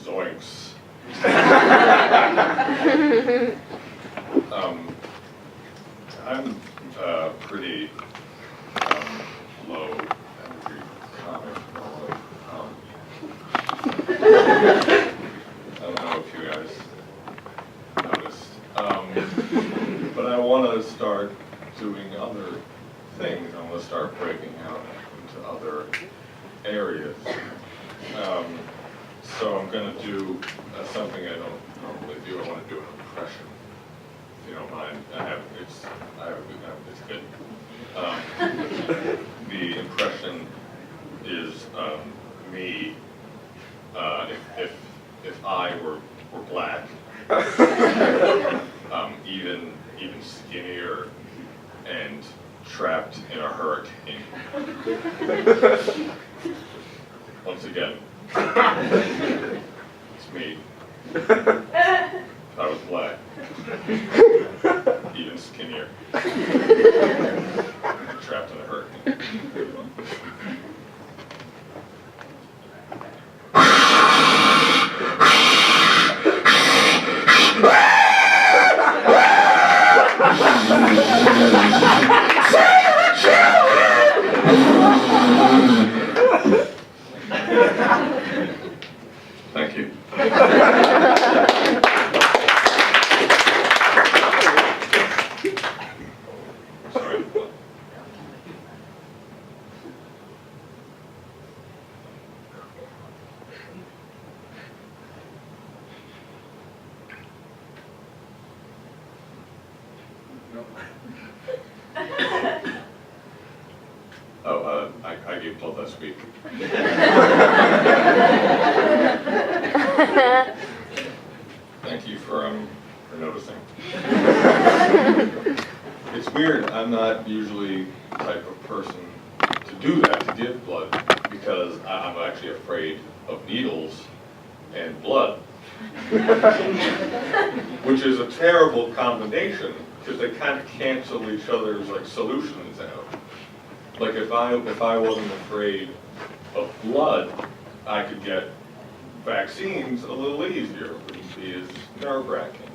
Zoinks. I'm pretty low energy comic. I don't know if you guys noticed, but I want to start doing other things. I want to start breaking out into other areas. So I'm going to do something I don't normally do. I want to do an impression, if you don't mind. It's good. The impression is me if I were black, even skinnier and trapped in a hurricane. Once again. It's me. If I was black, even skinnier, trapped in a hurricane. Thank you. Sorry. Oh, I gave blood last week. Thank you for noticing. It's weird. I'm not usually the type of person to do that, to give blood, because I'm actually afraid of needles and blood, which is a terrible combination because they kind of cancel each other's solutions out. Like if I wasn't afraid of blood, I could get vaccines a little easier. It wouldn't be as nerve-wracking.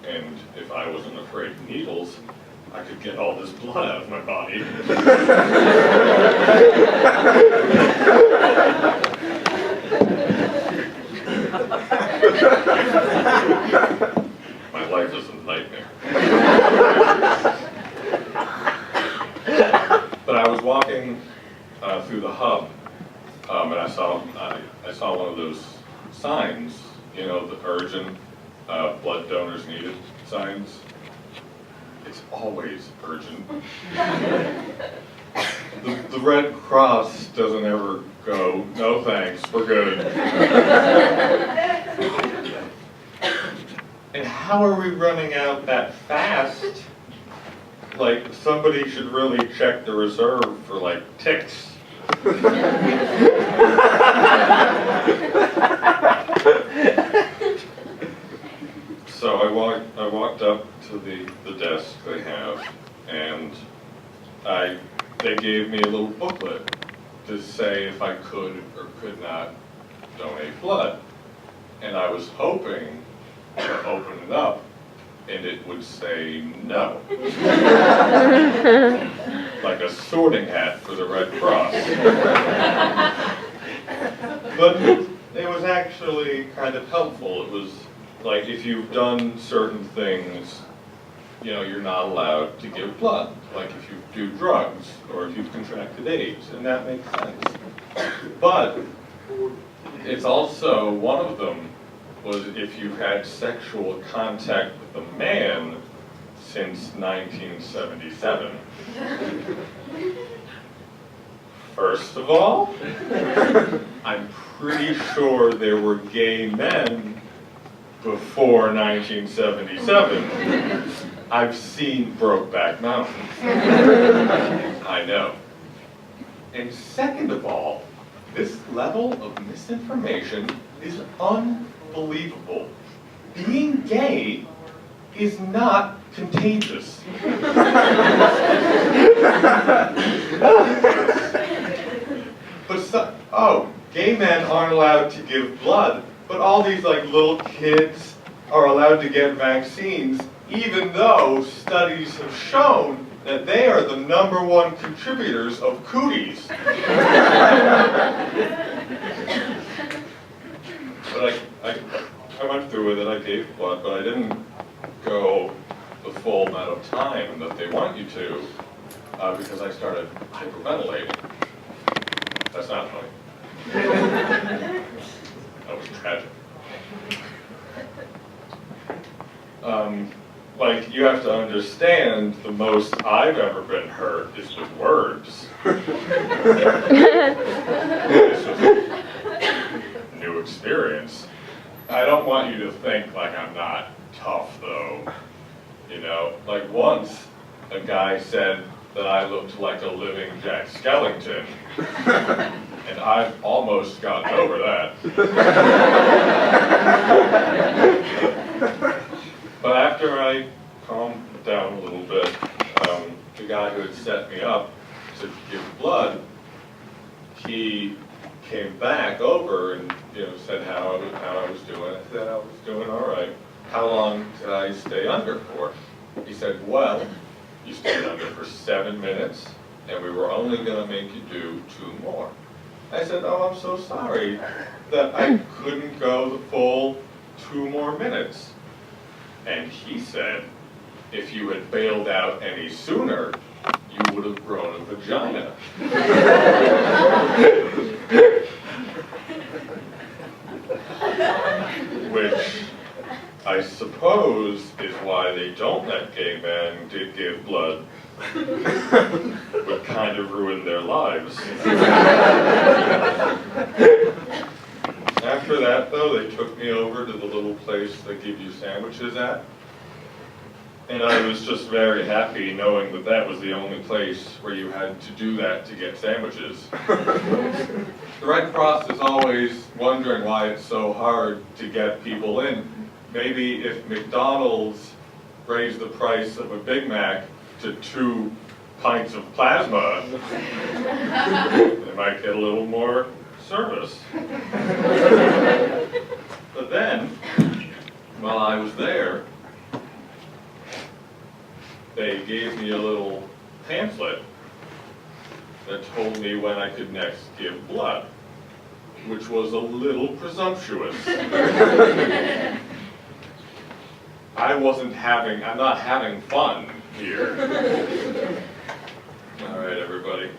And if I wasn't afraid of needles, I could get all this blood out of my body. My life is a nightmare. But I was walking through the hub, and I saw one of those signs, the urgent blood donors needed signs. It's always urgent. The Red Cross doesn't ever go, no thanks, we're good. And how are we running out that fast? Somebody should really check the reserve for ticks. So I walked up to the desk they have, and they gave me a little booklet to say if I could or could not donate blood. And I was hoping to open it up and it would say no. Like a sorting hat for the Red Cross. But it was actually kind of helpful. It was like if you've done certain things, you're not allowed to give blood. Like if you do drugs or if you've contracted AIDS, and that makes sense. But it's also, one of them was if you had sexual contact with a man since 1977. First of all, I'm pretty sure there were gay men before 1977. I've seen Brokeback Mountain. I know. And second of all, this level of misinformation is unbelievable. Being gay is not contagious. But gay men aren't allowed to give blood, but all these like little kids are allowed to get vaccines, even though studies have shown that they are the #1 contributors of cooties. But I went through with it, I gave blood, but I didn't go the full amount of time that they want you to, because I started hyperventilating. That's not funny. That was tragic. Like, you have to understand, the most I've ever been hurt is with words. This was a new experience. I don't want you to think like I'm not tough, though. You know, like once a guy said that I looked like a living Jack Skellington, and I've almost gotten over that. But after I calmed down a little bit, the guy who had set me up to give blood, he came back over and said how I was doing. I said I was doing all right. How long did I stay under for? He said, well, you stayed under for 7 minutes, and we were only going to make you do 2 more. I said, oh, I'm so sorry that I couldn't go the full 2 more minutes. And he said, if you had bailed out any sooner, you would have grown a vagina. Which I suppose is why they don't let gay men give blood. Would kind of ruin their lives. After that, though, they took me over to the little place they give you sandwiches at. And I was just very happy knowing that that was the only place where you had to do that to get sandwiches. The Red Cross is always wondering why it's so hard to get people in. Maybe if McDonald's raised the price of a Big Mac to 2 pints of plasma, they might get a little more service. But then, while I was there, they gave me a little pamphlet that told me when I could next give blood, which was a little presumptuous. I'm not having fun here. All right, everybody.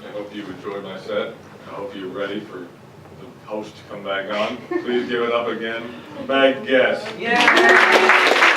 I hope you enjoyed my set. I hope you're ready for the host to come back on. Please give it up again. Meg Guest. Yeah.